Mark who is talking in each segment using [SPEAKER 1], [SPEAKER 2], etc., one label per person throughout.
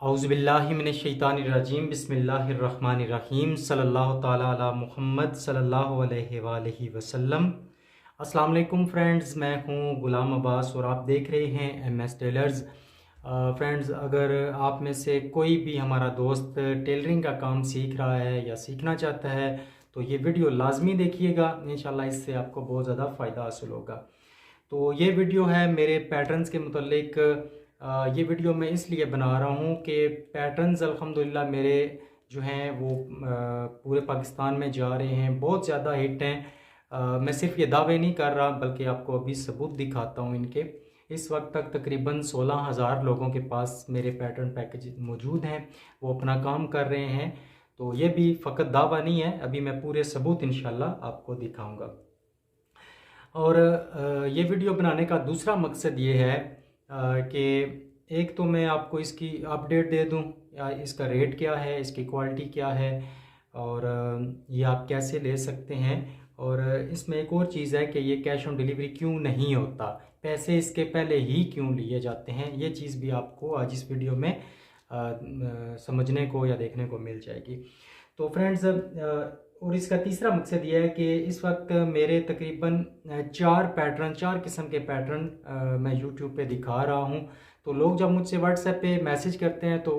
[SPEAKER 1] औज़ुबिल्लाहिमिनश्शैतानिर्रजीम बिस्मिल्लाहिर्रहमानिर्रहीम सल्लल्लाहु ताला अला मुहम्मद सल्लल्लाहु अलैहि वसल्लम। अस्सलाम वालेकुम फ्रेंड्स, मैं हूँ गुलाम अब्बास और आप देख रहे हैं MS टेलर्स। फ्रेंड्स, अगर आप में से कोई भी हमारा दोस्त टेलरिंग का काम सीख रहा है या सीखना चाहता है तो ये वीडियो लाजमी देखिएगा। इंशाल्लाह इससे आपको बहुत ज़्यादा फ़ायदा हासिल होगा। तो ये वीडियो है मेरे पैटर्न्स के मुतल्लिक। ये वीडियो मैं इसलिए बना रहा हूँ कि पैटर्न्स अल्हम्दुलिल्लाह मेरे जो हैं वो पूरे पाकिस्तान में जा रहे हैं, बहुत ज़्यादा हिट हैं। मैं सिर्फ ये दावे नहीं कर रहा बल्कि आपको अभी सबूत दिखाता हूँ इनके। इस वक्त तक तकरीबन 16,000 लोगों के पास मेरे पैटर्न पैकेज मौजूद हैं, वो अपना काम कर रहे हैं। तो ये भी फ़कत दावा नहीं है, अभी मैं पूरे सबूत इंशाल्लाह आपको दिखाऊंगा। और ये वीडियो बनाने का दूसरा मकसद ये है कि एक तो मैं आपको इसकी अपडेट दे दूं, या इसका रेट क्या है, इसकी क्वालिटी क्या है और ये आप कैसे ले सकते हैं। और इसमें एक और चीज़ है कि ये कैश ऑन डिलीवरी क्यों नहीं होता, पैसे इसके पहले ही क्यों लिए जाते हैं, ये चीज़ भी आपको आज इस वीडियो में समझने को या देखने को मिल जाएगी। तो फ्रेंड्स, और इसका तीसरा मकसद ये है कि इस वक्त मेरे तकरीबन 4 किस्म के पैटर्न मैं यूट्यूब पे दिखा रहा हूँ। तो लोग जब मुझसे व्हाट्सएप पे मैसेज करते हैं तो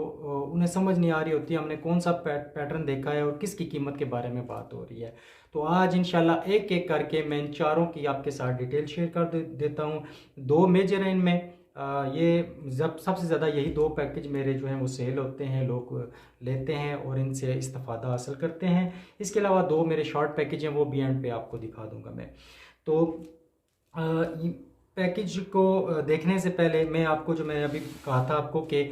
[SPEAKER 1] उन्हें समझ नहीं आ रही होती हमने कौन सा पैटर्न देखा है और किसकी कीमत के बारे में बात हो रही है। तो आज इंशाल्लाह एक एक करके मैं इन चारों की आपके साथ डिटेल शेयर कर देता हूँ। 2 मेजर हैं इनमें। ये जब सबसे ज़्यादा यही 2 पैकेज मेरे जो हैं वो सेल होते हैं, लोग लेते हैं और इनसे इस्तेफ़ादा हासिल करते हैं। इसके अलावा 2 मेरे शॉर्ट पैकेज हैं, वो भी एंड पे आपको दिखा दूंगा मैं। तो पैकेज को देखने से पहले मैं आपको, जो मैंने अभी कहा था आपको कि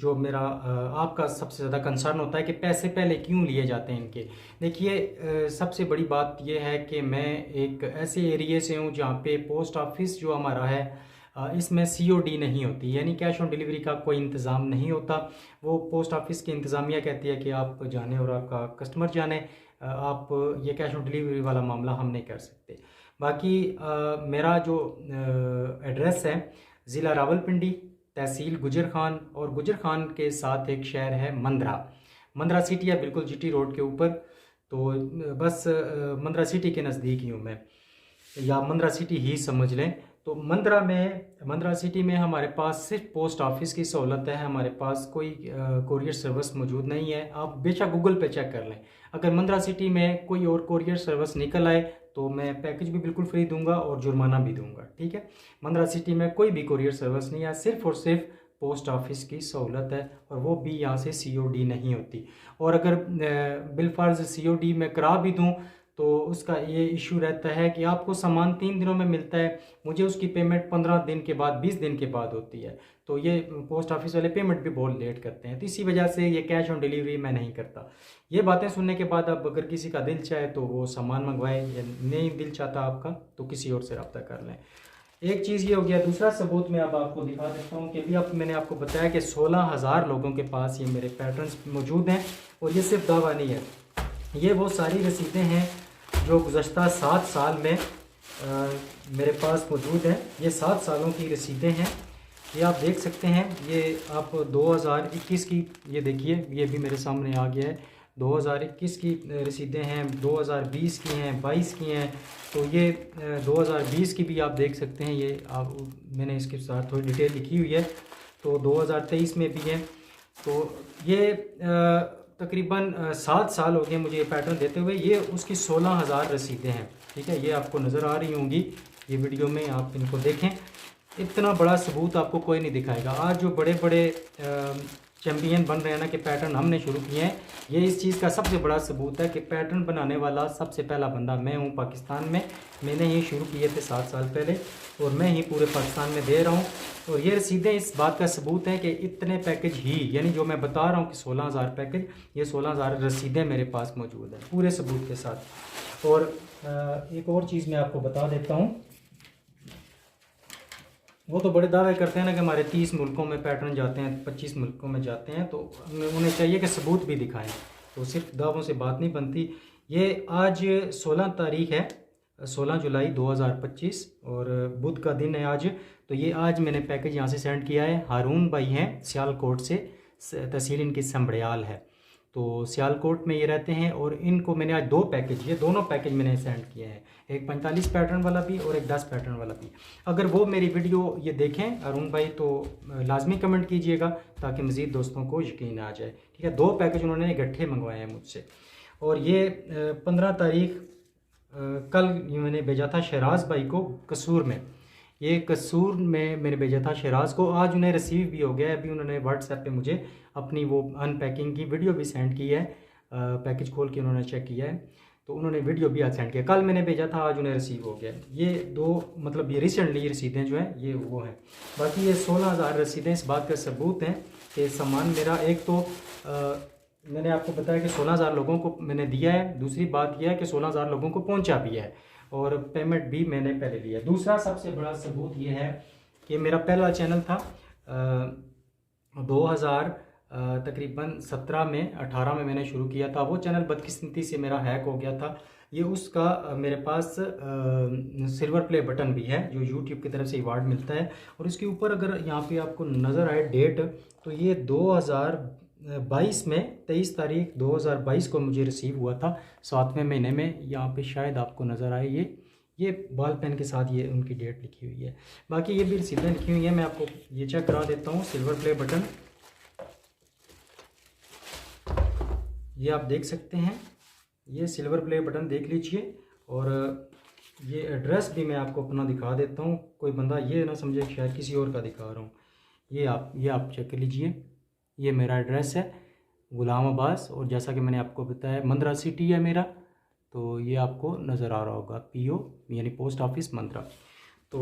[SPEAKER 1] जो मेरा आपका सबसे ज़्यादा कंसर्न होता है कि पैसे पहले क्यों लिए जाते हैं इनके। देखिए, सबसे बड़ी बात यह है कि मैं एक ऐसे एरिए से हूँ जहाँ पे पोस्ट ऑफिस जो हमारा है इसमें COD नहीं होती, यानी कैश ऑन डिलीवरी का कोई इंतज़ाम नहीं होता। वो पोस्ट ऑफिस की इंतज़ामिया कहती है कि आप जाने और आपका कस्टमर जाने, आप ये कैश ऑन डिलीवरी वाला मामला हम नहीं कर सकते। बाकी मेरा जो एड्रेस है, ज़िला रावलपिंडी, तहसील गुजर खान, और गुजर खान के साथ एक शहर है मंदरा सिटी है, बिल्कुल GT रोड के ऊपर। तो बस मंदरा सिटी के नज़दीक ही हूँ मैं, या मंदरा सिटी ही समझ लें। तो मंदरा सिटी में हमारे पास सिर्फ पोस्ट ऑफिस की सहूलत है, हमारे पास कोई कोरियर सर्विस मौजूद नहीं है। आप बेशक गूगल पे चेक कर लें, अगर मंदरा सिटी में कोई और कोरियर सर्विस निकल आए तो मैं पैकेज भी बिल्कुल फ्री दूंगा और जुर्माना भी दूंगा, ठीक है। मंदरा सिटी में कोई भी कोरियर सर्विस नहीं है, सिर्फ और सिर्फ पोस्ट ऑफिस की सहूलत है, और वो भी यहाँ से COD नहीं होती। और अगर बिलफर्ज COD में करा भी दूँ तो उसका ये इशू रहता है कि आपको सामान 3 दिनों में मिलता है, मुझे उसकी पेमेंट 15 दिन के बाद, 20 दिन के बाद होती है। तो ये पोस्ट ऑफिस वाले पेमेंट भी बहुत लेट करते हैं, तो इसी वजह से ये कैश ऑन डिलीवरी मैं नहीं करता। ये बातें सुनने के बाद अब अगर किसी का दिल चाहे तो वो सामान मंगवाए, या नहीं दिल चाहता आपका तो किसी और से रब्ता कर लें। एक चीज़ ये हो गया। दूसरा सबूत मैं अब आपको दिखा देता हूँ कि अभी अब मैंने आपको बताया कि 16,000 लोगों के पास ये मेरे पैटर्न्स मौजूद हैं, और ये सिर्फ दावा नहीं है, ये वो सारी रसीदें हैं जो गुज़श्ता 7 साल में मेरे पास मौजूद हैं। ये 7 सालों की रसीदें हैं, ये आप देख सकते हैं। ये आप 2021 की, ये देखिए, ये भी मेरे सामने आ गया है। 2021 की रसीदें हैं, 2020 की हैं, 22 की हैं। तो ये 2020 की भी आप देख सकते हैं, ये आप, मैंने इसके साथ थोड़ी डिटेल लिखी हुई है। तो 2023 में भी है। तो ये तकरीबन 7 साल हो गए मुझे ये पैटर्न देते हुए। ये उसकी 16,000 रसीदें हैं, ठीक है। ये आपको नज़र आ रही होंगी ये वीडियो में, आप इनको देखें। इतना बड़ा सबूत आपको कोई नहीं दिखाएगा। आज जो बड़े बड़े चैम्पियन बन रहे हैं ना कि पैटर्न हमने शुरू किए हैं, ये इस चीज़ का सबसे बड़ा सबूत है कि पैटर्न बनाने वाला सबसे पहला बंदा मैं हूँ पाकिस्तान में। मैंने ये शुरू किए थे 7 साल पहले, और मैं ही पूरे पाकिस्तान में दे रहा हूँ। और ये रसीदें इस बात का सबूत है कि इतने पैकेज ही, यानी जो मैं बता रहा हूँ कि 16,000 पैकेज, ये 16,000 रसीदें मेरे पास मौजूद हैं पूरे सबूत के साथ। और एक और चीज़ मैं आपको बता देता हूँ, वो तो बड़े दावे करते हैं ना कि हमारे 30 मुल्कों में पैटर्न जाते हैं, 25 मुल्कों में जाते हैं, तो उन्हें चाहिए कि सबूत भी दिखाएं। तो सिर्फ दावों से बात नहीं बनती। ये आज 16 तारीख है, 16 जुलाई 2025 और बुध का दिन है आज। तो ये आज मैंने पैकेज यहाँ से सेंड किया है। हारून भाई हैं सियालकोट से, तहसील इनकी संबड़ियाल है, तो सियालकोट में ये रहते हैं। और इनको मैंने आज दो पैकेज, ये दोनों पैकेज मैंने सेंड किए हैं, एक 45 पैटर्न वाला भी और एक 10 पैटर्न वाला भी। अगर वो मेरी वीडियो ये देखें अरुण भाई तो लाजमी कमेंट कीजिएगा ताकि मज़ीद दोस्तों को यकीन आ जाए। ठीक है, दो पैकेज उन्होंने इकट्ठे मंगवाए हैं मुझसे। और ये 15 तारीख कल मैंने भेजा था शहराज भाई को कसूर में, ये कसूर में मैंने भेजा था शहराज को। आज उन्हें रिसीव भी हो गया है, अभी उन्होंने व्हाट्सएप पे मुझे अपनी वो अनपैकिंग की वीडियो भी सेंड की है, पैकेज खोल के उन्होंने चेक किया है, तो उन्होंने वीडियो भी आज सेंड किया। कल मैंने भेजा था, आज उन्हें रिसीव हो गया। ये दो मतलब ये रिसेंटली रसीदें जो हैं ये वो हैं। बाकी ये 16,000 रसीदें इस बात का सबूत हैं कि सामान मेरा, एक तो मैंने आपको बताया कि 16,000 लोगों को मैंने दिया है, दूसरी बात यह है कि 16,000 लोगों को पहुंचा भी है और पेमेंट भी मैंने पहले लिया है। दूसरा सबसे बड़ा सबूत ये है कि मेरा पहला चैनल था 2000 तकरीबन 17 में 18 में मैंने शुरू किया था। वो चैनल बदकिस्मती से मेरा हैक हो गया था। ये उसका मेरे पास सिल्वर प्ले बटन भी है जो यूट्यूब की तरफ से अवार्ड मिलता है। और इसके ऊपर अगर यहाँ पे आपको नज़र आए डेट, तो ये 2022 में 23 तारीख 2022 को मुझे रिसीव हुआ था 7वें महीने में। यहाँ पे शायद आपको नज़र आए ये बॉल पेन के साथ ये उनकी डेट लिखी हुई है। बाकी ये भी रसीदें लिखी हुई है, मैं आपको ये चेक करा देता हूँ। सिल्वर प्ले बटन ये आप देख सकते हैं, ये सिल्वर प्ले बटन देख लीजिए। और ये एड्रेस भी मैं आपको अपना दिखा देता हूँ, कोई बंदा ये ना समझे कि शायद किसी और का दिखा रहा हूँ। ये आप चेक कर लीजिए, ये मेरा एड्रेस है गुलाम अब्बास, और जैसा कि मैंने आपको बताया मंदरा सिटी है मेरा, तो ये आपको नज़र आ रहा होगा PO यानी पोस्ट ऑफिस मंदरा। तो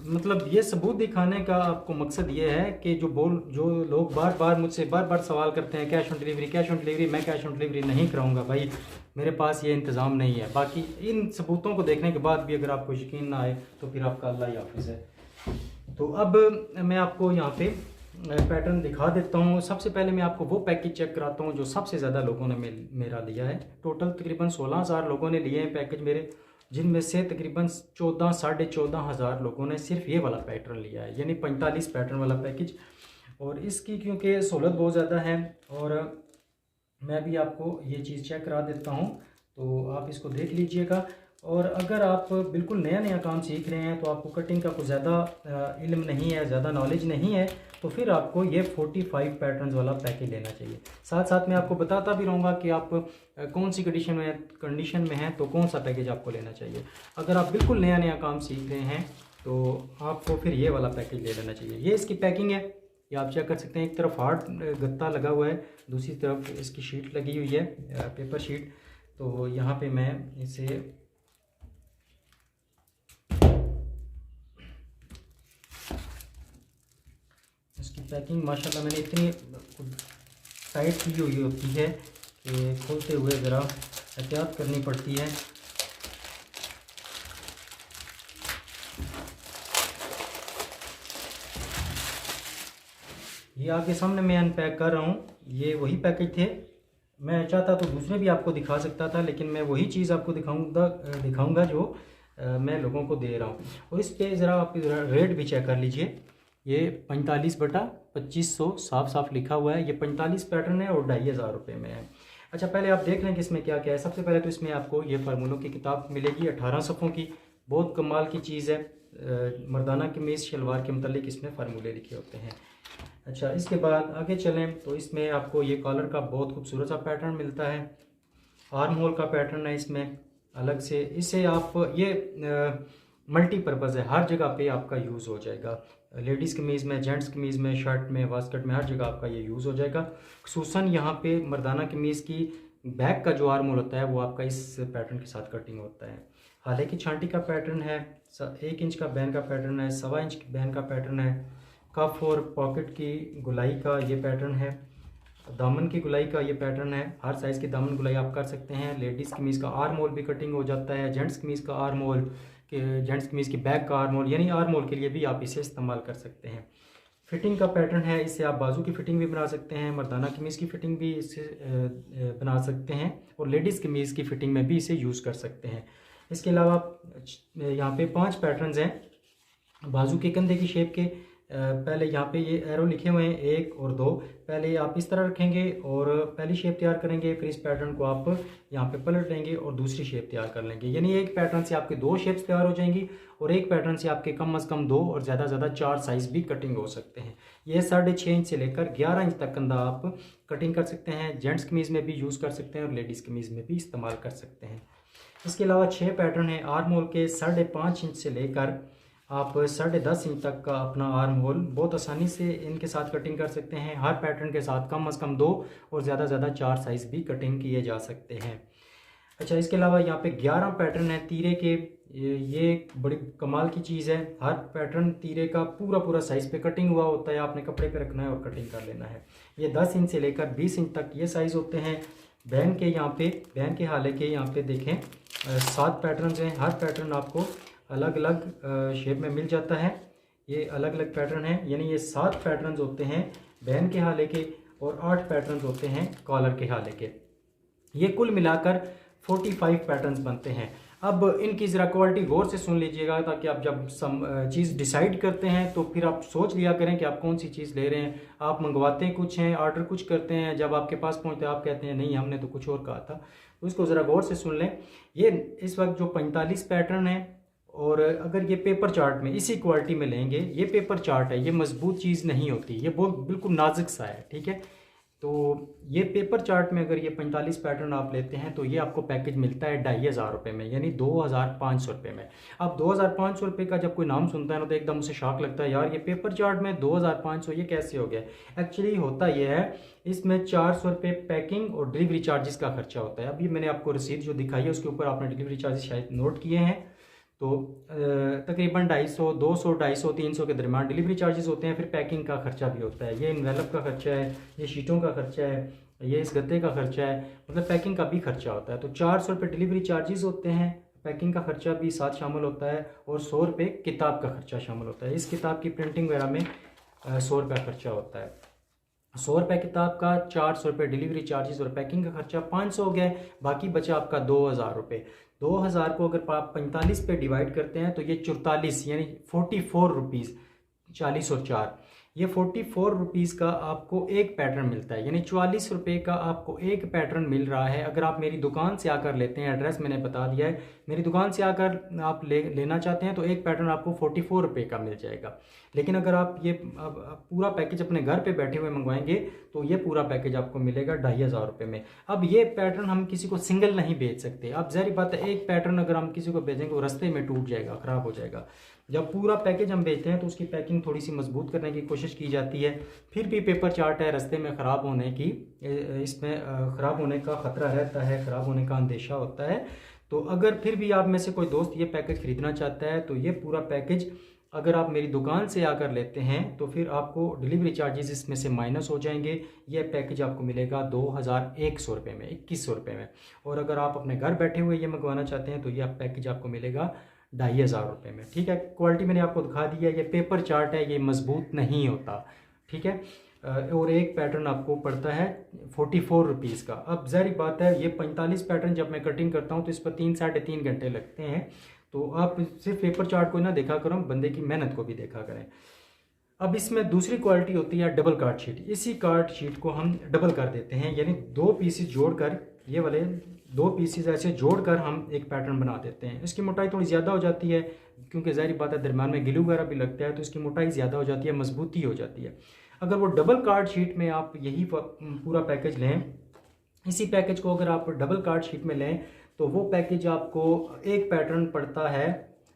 [SPEAKER 1] मतलब ये सबूत दिखाने का आपको मकसद ये है कि जो लोग बार बार सवाल करते हैं कैश ऑन डिलीवरी, मैं कैश ऑन डिलीवरी नहीं कराऊंगा भाई, मेरे पास ये इंतज़ाम नहीं है। बाकी इन सबूतों को देखने के बाद भी अगर आपको यकीन ना आए तो फिर आपका अल्लाह ही हाफिज़ है। तो अब मैं आपको यहाँ पे पैटर्न दिखा देता हूँ। सबसे पहले मैं आपको वो पैकेज चेक कराता हूँ जो सबसे ज़्यादा लोगों ने मेरा लिया है। टोटल तकरीबन 16,000 लोगों ने लिए हैं पैकेज मेरे, जिनमें से तकरीबन 14 साढ़े 14,000 लोगों ने सिर्फ ये वाला पैटर्न लिया है, यानी 45 पैटर्न वाला पैकेज। और इसकी क्योंकि सहूलत बहुत ज़्यादा है, और मैं भी आपको ये चीज़ चेक करा देता हूँ तो आप इसको देख लीजिएगा। और अगर आप बिल्कुल नया काम सीख रहे हैं तो आपको कटिंग का कुछ ज़्यादा इल्म नहीं है, ज़्यादा नॉलेज नहीं है, तो फिर आपको ये 45 पैटर्न्स वाला पैकेज लेना चाहिए। साथ साथ मैं आपको बताता भी रहूँगा कि आप कौन सी कंडीशन में हैं तो कौन सा पैकेज आपको लेना चाहिए। अगर आप बिल्कुल नया काम सीख रहे हैं तो आपको फिर ये वाला पैकेज ले लेना चाहिए। ये इसकी पैकिंग है, ये आप चेक कर सकते हैं। एक तरफ हार्ड गत्ता लगा हुआ है, दूसरी तरफ इसकी शीट लगी हुई है, पेपर शीट। तो यहाँ पे मैं इसे इसकी पैकिंग माशाल्लाह मैंने इतनी टाइट की हुई होती है कि खोलते हुए ज़रा एहतियात करनी पड़ती है। ये आपके सामने मैं अनपैक कर रहा हूँ, ये वही पैकेज थे। मैं चाहता तो दूसरे भी आपको दिखा सकता था, लेकिन मैं वही चीज़ आपको दिखाऊंगा जो मैं लोगों को दे रहा हूँ। और इस पे ज़रा आप रेट भी चेक कर लीजिए, ये 45/2500 साफ लिखा हुआ है। ये 45 पैटर्न है और 2,500 रुपये में है। अच्छा, पहले आप देख लें कि इसमें क्या क्या है। सबसे पहले तो इसमें आपको ये फार्मूलों की किताब मिलेगी 18 सफ़ों की, बहुत कमाल की चीज़ है। मर्दाना कमीज़ शलवार के मतलब इसमें फार्मूले लिखे होते हैं। अच्छा, इसके बाद आगे चलें तो इसमें आपको ये कॉलर का बहुत खूबसूरत सा पैटर्न मिलता है। आर्म होल का पैटर्न है इसमें अलग से। इससे आप ये मल्टीपर्पज़ है, हर जगह पे आपका यूज़ हो जाएगा। लेडीज़ कमीज़ में, जेंट्स कमीज़ में, शर्ट में, वास्कट में, हर जगह आपका ये यूज़ हो जाएगा। खुसूसन यहाँ पे मर्दाना कमीज़ की बैक का जो आर्म होल होता है वो आपका इस पैटर्न के साथ कटिंग होता है। हालांकि छांटी का पैटर्न है, 1 इंच का बैन का पैटर्न है, 1.25 इंच बैन का पैटर्न है। कफ और पॉकेट की गुलाई का ये पैटर्न है, दामन की गुलाई का ये पैटर्न है। हर साइज़ की दामन गुलाई आप कर सकते हैं। लेडीज़ कमीज़ का आर्म होल भी कटिंग हो जाता है, जेंट्स कमीज़ का आर्म होल, जेंट्स कमीज़ की बैक का आर्म होल, यानी आर्म होल के लिए भी आप इसे इस्तेमाल कर सकते हैं। फिटिंग का पैटर्न है, इससे आप बाजू की फ़िटिंग भी बना सकते हैं, मर्दाना कमीज़ की फ़िटिंग भी इससे बना सकते हैं, और लेडीज़ कमीज़ की फ़िटिंग में भी इसे यूज़ कर सकते हैं। इसके अलावा यहाँ पे 5 पैटर्न्स हैं बाजू के कंधे की शेप के। पहले यहाँ पे ये एरो लिखे हुए हैं 1 और 2। पहले आप इस तरह रखेंगे और पहली शेप तैयार करेंगे, फिर इस पैटर्न को आप यहाँ पे पलट लेंगे और दूसरी शेप तैयार कर लेंगे। यानी एक पैटर्न से आपके 2 शेप्स तैयार हो जाएंगी और एक पैटर्न से आपके कम से कम 2 और ज़्यादा से ज़्यादा 4 साइज़ भी कटिंग हो सकते हैं। ये 6.5 इंच से लेकर 11 इंच तक कंधा आप कटिंग कर सकते हैं। जेंट्स कमीज़ में भी यूज़ कर सकते हैं और लेडीज़ कमीज़ में भी इस्तेमाल कर सकते हैं। इसके अलावा 6 पैटर्न है आर्म होल के 5.5 इंच से लेकर आप 10.5 इंच तक का अपना आर्म होल बहुत आसानी से इनके साथ कटिंग कर सकते हैं। हर पैटर्न के साथ कम से कम 2 और ज़्यादा से ज़्यादा 4 साइज़ भी कटिंग किए जा सकते हैं। अच्छा, इसके अलावा यहाँ पे 11 पैटर्न है तीरे के। ये बड़ी कमाल की चीज़ है। हर पैटर्न तीरे का पूरा साइज़ पे कटिंग हुआ होता है, आपने कपड़े पे रखना है और कटिंग कर लेना है। ये 10 इंच से लेकर 20 इंच तक ये साइज़ होते हैं। बैन के यहाँ पे बैन के हाले के यहाँ पे देखें 7 पैटर्न हैं। हर पैटर्न आपको अलग अलग शेप में मिल जाता है। ये अलग अलग पैटर्न हैं, यानी ये 7 पैटर्न्स होते हैं बहन के हाले के और 8 पैटर्न्स होते हैं कॉलर के हाले के। ये कुल मिलाकर 45 पैटर्न्स बनते हैं। अब इनकी ज़रा क्वालिटी गौर से सुन लीजिएगा, ताकि आप जब चीज़ डिसाइड करते हैं तो फिर आप सोच लिया करें कि आप कौन सी चीज़ ले रहे हैं। आप मंगवाते कुछ हैं, ऑर्डर कुछ करते हैं, जब आपके पास पहुंचते हैं आप कहते हैं नहीं हमने तो कुछ और कहा था। तो इसको ज़रा गौर से सुन लें। ये इस वक्त जो 45 पैटर्न है, और अगर ये पेपर चार्ट में इसी क्वालिटी में लेंगे, ये पेपर चार्ट है, ये मजबूत चीज़ नहीं होती, ये बहुत बिल्कुल नाजुक सा है, ठीक है। तो ये पेपर चार्ट में अगर ये 45 पैटर्न आप लेते हैं तो ये आपको पैकेज मिलता है 2500 रुपये में, यानी 2500 रुपये में। अब 2500 रुपये का जब कोई नाम सुनता है ना तो एकदम से शॉक लगता है, यार ये पेपर चार्ट में 2500 ये कैसे हो गया। एक्चुअली होता ये है, इसमें 400 रुपये पैकिंग और डिलीवरी चार्जेस का खर्चा होता है। अभी मैंने आपको रसीद जो दिखाई है उसके ऊपर आपने डिलीवरी चार्जेस शायद नोट किए हैं। तो तकरीबन 250, 200, 250, 300 के दरमियान डिलीवरी चार्जेस होते हैं। फिर पैकिंग का खर्चा भी होता है, ये इन्वेलप का खर्चा है, ये शीटों का खर्चा है, ये इस गत्ते का खर्चा है, मतलब पैकिंग का भी खर्चा होता है। तो 400 रुपये डिलीवरी चार्जेस होते हैं, पैकिंग का खर्चा भी साथ शामिल होता है, और 100 रुपये किताब का खर्चा शामिल होता है। इस किताब की प्रिंटिंग वगैरह में 100 रुपये खर्चा होता है। 100 रुपये किताब का, 400 रुपये डिलीवरी चार्जेस और पैकिंग का खर्चा, 500 हो गया। बाकी बचा आपका 2000 रुपये। 2000 को अगर आप 45 पे डिवाइड करते हैं तो ये 44 यानी 44 रुपीज़, 40 और 4, ये 44 रुपीज़ का आपको एक पैटर्न मिलता है, यानी 44 रुपये का आपको एक पैटर्न मिल रहा है। अगर आप मेरी दुकान से आकर लेते हैं, एड्रेस मैंने बता दिया है, मेरी दुकान से आकर आप लेना चाहते हैं तो एक पैटर्न आपको 44 रुपये का मिल जाएगा। लेकिन अगर आप ये पूरा पैकेज अपने घर पे बैठे हुए मंगवाएंगे तो ये पूरा पैकेज आपको मिलेगा 2500 रुपये में। अब ये पैटर्न हम किसी को सिंगल नहीं बेच सकते। अब ज़ाहिर बात है, एक पैटर्न अगर हम किसी को भेजेंगे वो रास्ते में टूट जाएगा, ख़राब हो जाएगा। जब पूरा पैकेज हम बेचते हैं तो उसकी पैकिंग थोड़ी सी मजबूत करने की कोशिश की जाती है। फिर भी पेपर चार्ट है, रास्ते में ख़राब होने की, इसमें ख़राब होने का ख़तरा रहता है, ख़राब होने का अंदेशा होता है। तो अगर फिर भी आप में से कोई दोस्त ये पैकेज ख़रीदना चाहता है तो ये पूरा पैकेज अगर आप मेरी दुकान से आकर लेते हैं तो फिर आपको डिलीवरी चार्जेस इसमें से माइनस हो जाएंगे। ये पैकेज आपको मिलेगा 2100 रुपये में, 2100 रुपये में। और अगर आप अपने घर बैठे हुए ये मंगवाना चाहते हैं तो ये पैकेज आपको मिलेगा 2500 रुपये में, ठीक है। क्वालिटी मैंने आपको दिखा दी है, ये पेपर चार्ट है, ये मजबूत नहीं होता, ठीक है। और एक पैटर्न आपको पड़ता है 44 रुपीज़ का। अब ज़ाहिर बात है, ये 45 पैटर्न जब मैं कटिंग करता हूँ तो इस पर 3 साढ़े 3 घंटे लगते हैं। तो आप सिर्फ पेपर चार्ट को ना देखा करो, बंदे की मेहनत को भी देखा करें। अब इसमें दूसरी क्वालिटी होती है डबल कार्ड शीट। इसी कार्ड शीट को हम डबल कर देते हैं, यानी 2 पीसेस जोड़कर, ये वाले 2 पीसेस ऐसे जोड़कर हम एक पैटर्न बना देते हैं। इसकी मोटाई थोड़ी ज़्यादा हो जाती है, क्योंकि ज़ाहिर बात है दरम्यान में गिलू वगैरह भी लगता है, तो इसकी मोटाई ज़्यादा हो जाती है, मजबूती हो जाती है। अगर वो डबल कार्ड शीट में आप यही पूरा पैकेज लें, इसी पैकेज को अगर आप डबल कार्ड शीट में लें तो वो पैकेज आपको एक पैटर्न पड़ता है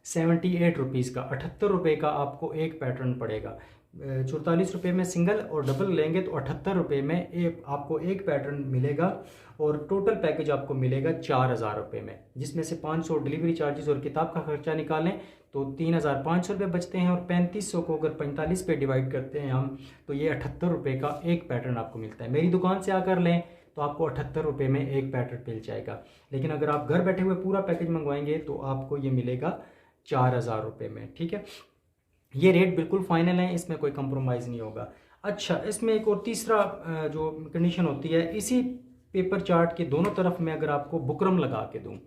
[SPEAKER 1] 78 रुपीज़ का। 78 रुपये का आपको एक पैटर्न पड़ेगा। 44 रुपये में सिंगल और डबल लेंगे तो 78 रुपये में आपको एक पैटर्न मिलेगा, और टोटल पैकेज आपको मिलेगा 4000 रुपये में, जिसमें से 500 डिलीवरी चार्जेस और किताब का खर्चा निकालें तो 3500 रुपये बचते हैं, और 3500 को अगर 45 पे डिवाइड करते हैं हम तो ये 78 रुपये का एक पैटर्न आपको मिलता है। मेरी दुकान से आकर लें तो आपको 78 रुपये में एक पैटर्न मिल जाएगा। लेकिन अगर आप घर बैठे हुए पूरा पैकेज मंगवाएंगे तो आपको ये मिलेगा 4000 रुपये में, ठीक है। ये रेट बिल्कुल फाइनल है, इसमें कोई कंप्रोमाइज़ नहीं होगा। अच्छा, इसमें एक और तीसरा जो कंडीशन होती है, इसी पेपर चार्ट के दोनों तरफ में अगर आपको बुकरम लगा के दूँ,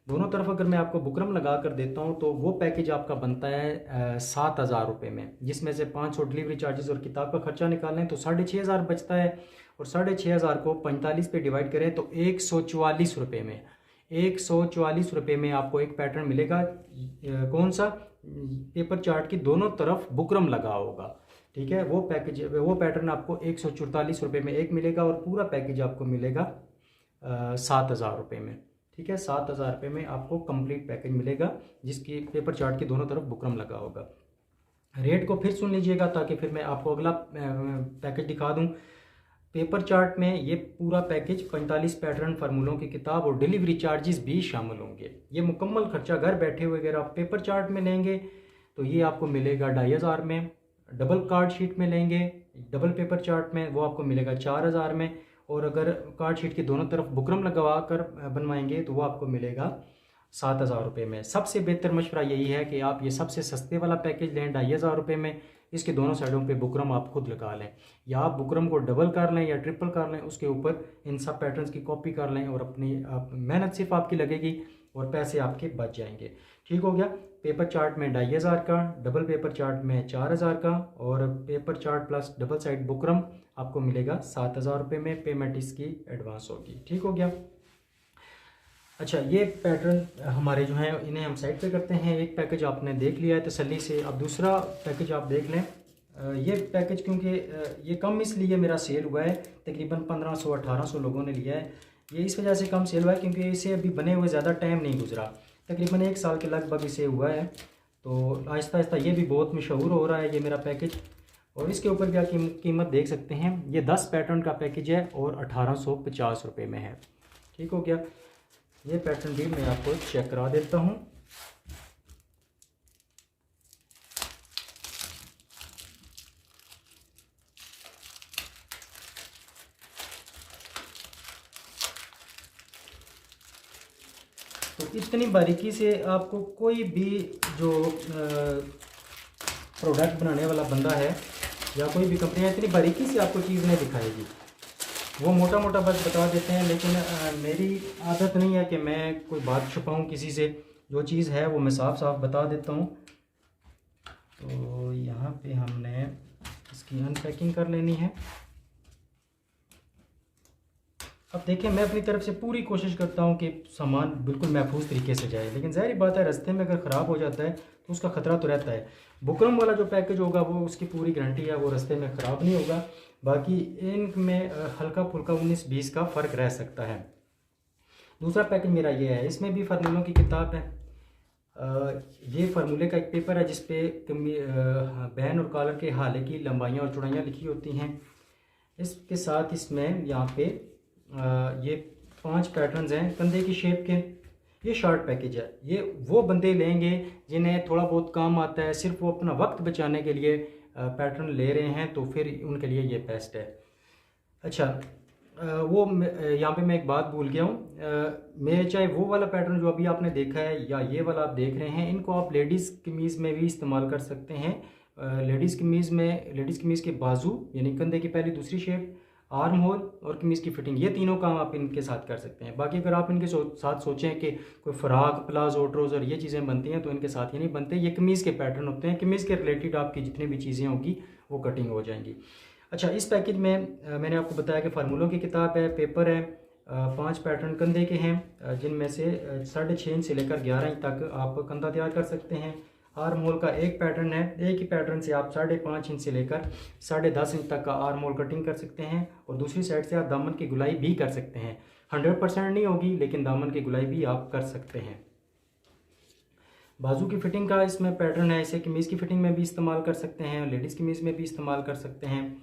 [SPEAKER 1] दोनों तरफ अगर मैं आपको बुकरम लगा कर देता हूँ तो वो पैकेज आपका बनता है 7,000 रुपये में, जिसमें से 500 डिलीवरी चार्जेस और किताब का खर्चा निकालें तो 6,500 बचता है। और 6,500 को 45 पे डिवाइड करें तो 144 रुपये में, 144 रुपये में आपको एक पैटर्न मिलेगा। कौन सा? पेपर चार्ट की दोनों तरफ बुकरम लगा होगा, ठीक है। वो पैटर्न आपको 144 रुपये में एक मिलेगा, और पूरा पैकेज आपको मिलेगा 7,000 रुपये में, ठीक है। 7,000 रुपये में आपको कंप्लीट पैकेज मिलेगा, जिसकी पेपर चार्ट की दोनों तरफ बुकरम लगा होगा। रेट को फिर सुन लीजिएगा ताकि फिर मैं आपको अगला पैकेज दिखा दूं। पेपर चार्ट में ये पूरा पैकेज 45 पैटर्न, फार्मूलों की किताब और डिलीवरी चार्जेस भी शामिल होंगे। ये मुकम्मल खर्चा घर बैठे हुए अगर आप पेपर चार्ट में लेंगे तो ये आपको मिलेगा 2,500 में। डबल कार्ड शीट में लेंगे, डबल पेपर चार्ट में, वो आपको मिलेगा 4,000 में। और अगर कार्ड शीट की दोनों तरफ बुकरम लगवा कर बनवाएंगे तो वो आपको मिलेगा 7,000 रुपये में। सबसे बेहतर मशवरा यही है कि आप ये सबसे सस्ते वाला पैकेज लें 2,500 रुपये में। इसके दोनों साइडों पे बुकरम आप खुद लगा लें, या आप बुकरम को डबल कर लें या ट्रिपल कर लें, उसके ऊपर इन सब पैटर्न्स की कॉपी कर लें और अपनी मेहनत सिर्फ आपकी लगेगी और पैसे आपके बच जाएंगे। ठीक हो गया। पेपर चार्ट में 2,500 का, डबल पेपर चार्ट में 4,000 का, और paper chart plus double side buckram आपको मिलेगा 7,000 रुपये में। पेमेंट इसकी एडवांस होगी। ठीक हो गया। अच्छा, ये पैटर्न हमारे जो हैं इन्हें हम साइड पे करते हैं। एक पैकेज आपने देख लिया है तसल्ली से, अब दूसरा पैकेज आप देख लें। ये पैकेज क्योंकि ये कम इसलिए मेरा सेल हुआ है, तकरीबन 1,500-1,800 लोगों ने लिया है। ये इस वजह से कम सेल हुआ है क्योंकि इसे अभी बने हुए ज़्यादा टाइम नहीं गुजरा, तकरीबन 1 साल के लगभग इसे हुआ है। तो आहिस्ता आहिस्ता ये भी बहुत मशहूर हो रहा है ये मेरा पैकेज। और इसके ऊपर क्या कीमत देख सकते हैं। ये 10 पैटर्न का पैकेज है और 1,850 रुपये में है। ठीक हो गया। ये पैटर्न भी मैं आपको चेक करा देता हूँ। तो इतनी बारीकी से आपको कोई भी जो प्रोडक्ट बनाने वाला बंदा है या कोई भी कंपनी इतनी बारीकी से आपको चीज़ नहीं दिखाएगी। वो मोटा मोटा बस बता देते हैं, लेकिन मेरी आदत नहीं है कि मैं कोई बात छुपाऊं किसी से। जो चीज़ है वो मैं साफ साफ बता देता हूं। तो यहाँ पे हमने इसकी अनपैकिंग कर लेनी है। अब देखें, मैं अपनी तरफ से पूरी कोशिश करता हूं कि सामान बिल्कुल महफूज तरीके से जाए, लेकिन ज़ाहिर बात है रास्ते में अगर ख़राब हो जाता है तो उसका ख़तरा तो रहता है। बुकरम वाला जो पैकेज होगा वो उसकी पूरी गारंटी है, वो रास्ते में ख़राब नहीं होगा। बाकी इनमें हल्का फुल्का 19-20 का फ़र्क रह सकता है। दूसरा पैकेज मेरा ये है, इसमें भी फार्मूलों की किताब है। ये फार्मूले का एक पेपर है जिसपे बहन और कॉलर के हाले की लंबाइयाँ और चौड़ाइयाँ लिखी होती हैं। इसके साथ इसमें यहाँ पे ये 5 पैटर्न्स हैं कंधे की शेप के। ये शॉर्ट पैकेज है। ये वो बंदे लेंगे जिन्हें थोड़ा बहुत काम आता है, सिर्फ वो अपना वक्त बचाने के लिए पैटर्न ले रहे हैं, तो फिर उनके लिए ये बेस्ट है। अच्छा, वो यहाँ पे मैं एक बात भूल गया हूँ। मेरे चाहे वो वाला पैटर्न जो अभी आपने देखा है या ये वाला आप देख रहे हैं, इनको आप लेडीज़ कमीज़ में भी इस्तेमाल कर सकते हैं। लेडीज़ कमीज़ के बाजू यानी कंधे की पहली दूसरी शेप, आर्म होल और कमीज़ की फिटिंग, ये तीनों काम आप इनके साथ कर सकते हैं। बाकी अगर आप इनके साथ सोचें कि कोई फ़राक, प्लाजो, ट्राउज़र ये चीज़ें बनती हैं तो इनके साथ ये नहीं बनते। ये कमीज़ के पैटर्न होते हैं। कमीज़ के रिलेटेड आपकी जितनी भी चीज़ें होंगी वो कटिंग हो जाएंगी। अच्छा, इस पैकेज में मैंने आपको बताया कि फार्मूलों की किताब है, पेपर है, 5 पैटर्न कंधे के हैं जिनमें से 6.5 इंच से लेकर 11 इंच तक आप कंधा तैयार कर सकते हैं। आर्म होल का एक पैटर्न है, एक ही पैटर्न से आप 5.5 इंच से लेकर 10.5 इंच तक का आर्म होल कटिंग कर सकते हैं। और दूसरी साइड से आप दामन की गुलाई भी कर सकते हैं। 100% नहीं होगी लेकिन दामन की गुलाई भी आप कर सकते हैं। बाजू की फिटिंग का इसमें पैटर्न है, इसे कमीज़ की फिटिंग में भी इस्तेमाल कर सकते हैं, लेडीज़ कमीज़ में भी इस्तेमाल कर सकते हैं।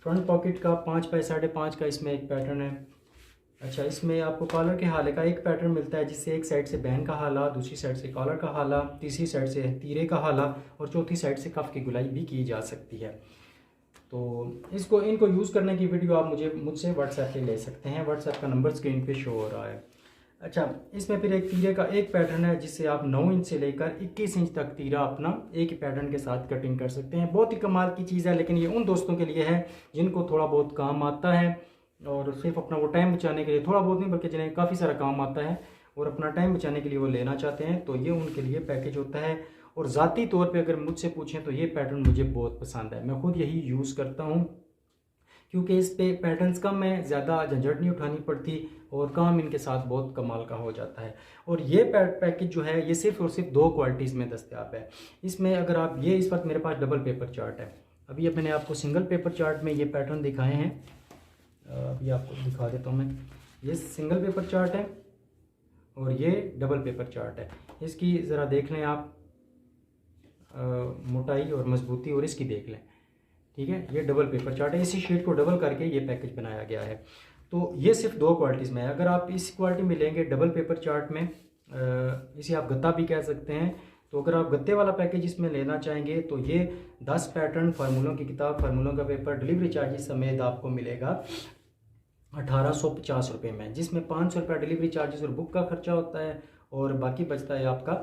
[SPEAKER 1] फ्रंट पॉकेट का 5 बाई 5.5 का इसमें एक पैटर्न है। अच्छा, इसमें आपको कॉलर के हाले का एक पैटर्न मिलता है जिससे एक साइड से बहन का हाला, दूसरी साइड से कॉलर का हाला, तीसरी साइड से तीरे का हाला और चौथी साइड से कफ की गुलाई भी की जा सकती है। तो इनको यूज़ करने की वीडियो आप मुझसे व्हाट्सएप पे ले सकते हैं। व्हाट्सएप का नंबर स्क्रीन पे शो हो रहा है। अच्छा, इसमें फिर एक तीरे का एक पैटर्न है जिससे आप 9 इंच से लेकर 21 इंच तक तीरा अपना एक ही पैटर्न के साथ कटिंग कर सकते हैं। बहुत ही कमाल की चीज़ है, लेकिन ये उन दोस्तों के लिए है जिनको थोड़ा बहुत काम आता है और सिर्फ अपना वो टाइम बचाने के लिए, थोड़ा बहुत नहीं बल्कि जिन्हें काफ़ी सारा काम आता है, और अपना टाइम बचाने के लिए वो लेना चाहते हैं, तो ये उनके लिए पैकेज होता है। और ज़ाती तौर पे अगर मुझसे पूछें तो ये पैटर्न मुझे बहुत पसंद है, मैं खुद यही यूज़ करता हूँ, क्योंकि इस पे पैटर्न्स कम है, ज़्यादा झंझट नहीं उठानी पड़ती और काम इनके साथ बहुत कमाल का हो जाता है। और ये पैकेज जो है ये सिर्फ और सिर्फ 2 क्वालिटीज़ में दस्तयाब है। इसमें अगर आप ये इस वक्त मेरे पास डबल पेपर चार्ट है, अभी अब मैंने आपको सिंगल पेपर चार्ट में ये पैटर्न दिखाए हैं, अभी आपको दिखा देता हूँ मैं। ये सिंगल पेपर चार्ट है और ये डबल पेपर चार्ट है। इसकी ज़रा देख लें आप मोटाई और मजबूती, और इसकी देख लें, ठीक है। ये डबल पेपर चार्ट है, इसी शीट को डबल करके ये पैकेज बनाया गया है। तो ये सिर्फ 2 क्वालिटीज़ में है। अगर आप इस क्वालिटी में लेंगे डबल पेपर चार्ट में, इसे आप गत्ता भी कह सकते हैं, तो अगर आप गत्ते वाला पैकेज इसमें लेना चाहेंगे तो ये 10 पैटर्न, फार्मूलों की किताब, फार्मूलों का पेपर, डिलीवरी चार्जेस समेत आपको मिलेगा 1850 रुपये में, जिसमें 500 रुपये डिलीवरी चार्जेस और बुक का खर्चा होता है और बाकी बचता है आपका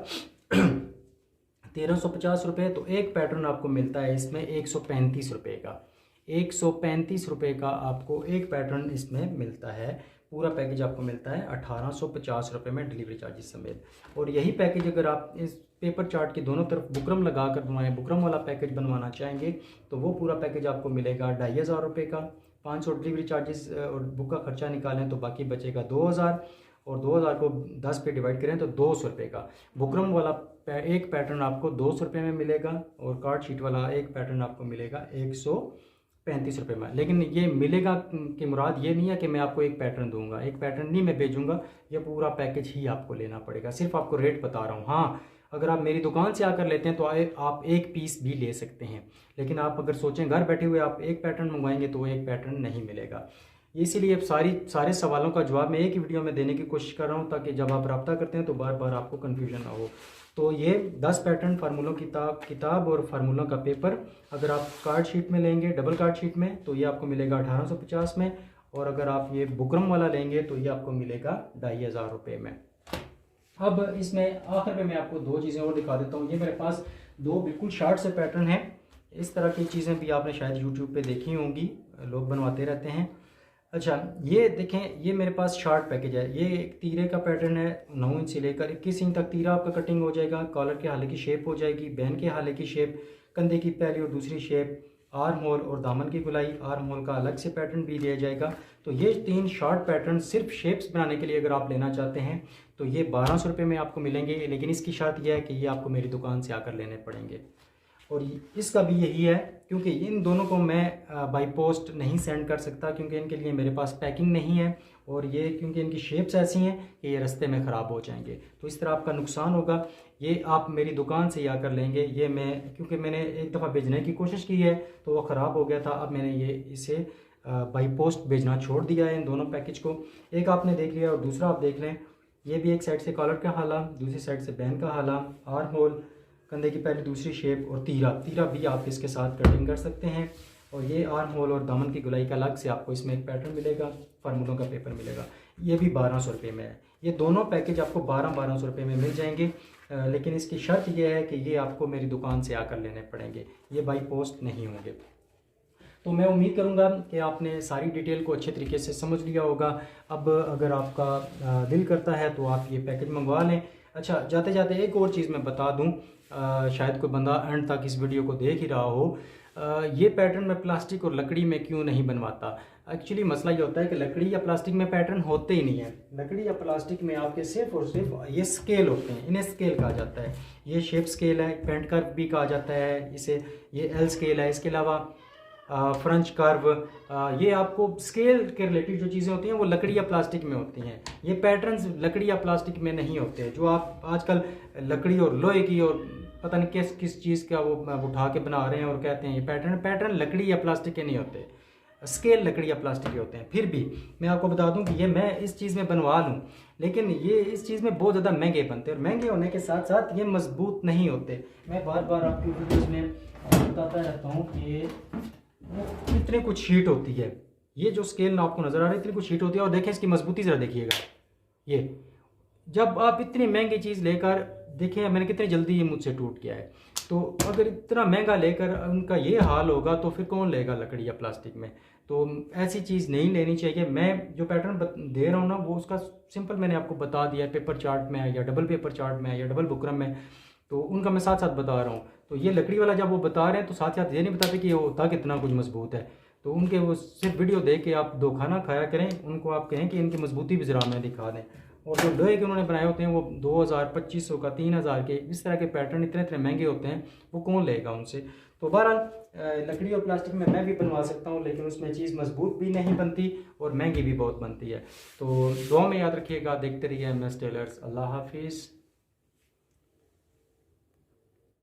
[SPEAKER 1] 1350 रुपये। तो एक पैटर्न आपको मिलता है इसमें 135 रुपये का, 135 रुपये का आपको एक पैटर्न इसमें मिलता है। पूरा पैकेज आपको मिलता है 1850 रुपये में डिलीवरी चार्जेस समेत। और यही पैकेज अगर आप इस पेपर चार्ट के दोनों तरफ बुकरम लगा कर बनवाएं, बुकरम वाला पैकेज बनवाना चाहेंगे, तो वो पूरा पैकेज आपको मिलेगा 2500 रुपये का। 500 डिलीवरी चार्जेस और बुक का खर्चा निकालें तो बाकी बचेगा 2000, और 2000 को 10 पे डिवाइड करें तो 200 रुपये का। बुकरम वाला एक पैटर्न आपको 200 रुपये में मिलेगा और कार्ड शीट वाला एक पैटर्न आपको मिलेगा 135 रुपये में। लेकिन ये मिलेगा कि मुराद ये नहीं है कि मैं आपको एक पैटर्न दूंगा, एक पैटर्न नहीं मैं भेजूंगा, ये पूरा पैकेज ही आपको लेना पड़ेगा। सिर्फ आपको रेट बता रहा हूँ। हाँ, अगर आप मेरी दुकान से आकर लेते हैं तो आप एक पीस भी ले सकते हैं, लेकिन आप अगर सोचें घर बैठे हुए आप एक पैटर्न मंगवाएंगे तो वो एक पैटर्न नहीं मिलेगा। इसीलिए अब सारे सवालों का जवाब मैं एक ही वीडियो में देने की कोशिश कर रहा हूँ, ताकि जब आप रब्ता करते हैं तो बार बार आपको कन्फ्यूजन ना हो। तो ये 10 पैटर्न, फार्मूलों की किताब और फार्मूलों का पेपर अगर आप कार्ड शीट में लेंगे, डबल कार्ड शीट में, तो ये आपको मिलेगा 1850 में, और अगर आप ये बुकरम वाला लेंगे तो ये आपको मिलेगा 2500 रुपये में। अब इसमें आखिर में मैं आपको 2 चीज़ें और दिखा देता हूँ। ये मेरे पास 2 बिल्कुल शार्ट से पैटर्न हैं। इस तरह की चीज़ें भी आपने शायद यूट्यूब पे देखी होंगी, लोग बनवाते रहते हैं। अच्छा, ये देखें, ये मेरे पास शार्ट पैकेज है। ये एक तीरे का पैटर्न है, 9 इंच से लेकर 21 इंच तक तीरा आपका कटिंग हो जाएगा। कॉलर के हाले की शेप हो जाएगी, बैन के हाले की शेप, कंधे की पहली और दूसरी शेप, आर्म होल और दामन की गुलाई, आर्म होल का अलग से पैटर्न भी दिया जाएगा। तो ये 3 शॉर्ट पैटर्न सिर्फ शेप्स बनाने के लिए अगर आप लेना चाहते हैं तो ये 1200 रुपये में आपको मिलेंगे। लेकिन इसकी शर्त यह है कि ये आपको मेरी दुकान से आकर लेने पड़ेंगे। और इसका भी यही है, क्योंकि इन दोनों को मैं बाई पोस्ट नहीं सेंड कर सकता, क्योंकि इनके लिए मेरे पास पैकिंग नहीं है, और ये क्योंकि इनकी शेप्स ऐसी हैं कि ये रास्ते में ख़राब हो जाएंगे, तो इस तरह आपका नुकसान होगा। ये आप मेरी दुकान से ही आकर लेंगे। ये मैं, क्योंकि मैंने एक दफ़ा भेजने की कोशिश की है तो वो ख़राब हो गया था, अब मैंने इसे बाई पोस्ट भेजना छोड़ दिया है इन दोनों पैकेज को। एक आपने देख लिया, और दूसरा आप देख लें, ये भी एक साइड से कॉलर का हाला, दूसरी साइड से बैन का हाला, आर्म होल, कंधे की पहली दूसरी शेप, और तीरा भी आप इसके साथ कटिंग कर सकते हैं। और ये आर्म होल और दामन की गुलाई का अलग से आपको इसमें एक पैटर्न मिलेगा, फार्मूलों का पेपर मिलेगा। ये भी 1200 रुपये में है। ये दोनों पैकेज आपको 1200 रुपये में मिल जाएंगे। लेकिन इसकी शर्त यह है कि ये आपको मेरी दुकान से आकर लेने पड़ेंगे, ये बाई पोस्ट नहीं होंगे। तो मैं उम्मीद करूंगा कि आपने सारी डिटेल को अच्छे तरीके से समझ लिया होगा। अब अगर आपका दिल करता है तो आप ये पैकेज मंगवा लें। अच्छा, जाते जाते एक और चीज़ मैं बता दूं, शायद कोई बंदा एंड तक इस वीडियो को देख ही रहा हो। ये पैटर्न मैं प्लास्टिक और लकड़ी में क्यों नहीं बनवाता। एक्चुअली मसला ये होता है कि लकड़ी या प्लास्टिक में पैटर्न होते ही नहीं है। लकड़ी या प्लास्टिक में आपके सिर्फ और सिर्फ ये स्केल होते हैं, इन्हें स्केल कहा जाता है। ये शेप स्केल है, पेंट कर्व भी कहा जाता है इसे, ये एल स्केल है। इसके अलावा फ्रेंच कर्व, ये आपको स्केल के रिलेटेड जो चीज़ें होती हैं वो लकड़ी या प्लास्टिक में होती हैं। ये पैटर्न्स लकड़ी या प्लास्टिक में नहीं होते। जो आप आजकल लकड़ी और लोहे की और पता नहीं किस चीज़ का वो उठा के बना रहे हैं और कहते हैं ये पैटर्न लकड़ी या प्लास्टिक के नहीं होते, स्केल लकड़ी या प्लास्टिक के होते हैं। फिर भी मैं आपको बता दूं कि ये मैं इस चीज़ में बनवा लूं, लेकिन ये इस चीज़ में बहुत ज़्यादा महंगे बनते हैं, और महंगे होने के साथ साथ ये मजबूत नहीं होते। मैं बार बार आपकी वीडियोज़ में बताता रहता हूँ कि इतने कुछ शीट होती है। ये जो स्केल ना आपको नज़र आ रहा है, इतनी कुछ शीट होती है। और देखें इसकी मजबूती ज़रा देखिएगा। ये जब आप इतनी महंगी चीज़ लेकर, देखिए मैंने कितनी जल्दी ये मुझसे टूट गया है। तो अगर इतना महंगा लेकर उनका ये हाल होगा तो फिर कौन लेगा लकड़ी या प्लास्टिक में। तो ऐसी चीज़ नहीं लेनी चाहिए। मैं जो पैटर्न दे रहा हूँ ना वो उसका सिंपल मैंने आपको बता दिया है, पेपर चार्ट में है या डबल पेपर चार्ट में है या डबल बुकरम में, तो उनका मैं साथ साथ बता रहा हूँ। तो ये लकड़ी वाला जब वो बता रहे हैं तो साथ साथ ये नहीं बताते कि ये होता कितना कुछ मजबूत है। तो उनके वो सिर्फ वीडियो देख के आप धोखा ना खाया करें, उनको आप कहें कि इनकी मजबूती भी ज़रा हमें दिखा दें। और जो लोहे के उन्होंने बनाए होते हैं वो 2000 2500 का 3000 के इस तरह के पैटर्न इतने इतने महंगे होते हैं, वो कौन लेगा उनसे। तो बहरहाल लकड़ी और प्लास्टिक में मैं भी बनवा सकता हूँ, लेकिन उसमें चीज़ मजबूत भी नहीं बनती और महंगी भी बहुत बनती है। तो दुआ में याद रखिएगा। देखते रहिए MS टेलर्स। अल्लाह हाफिज़।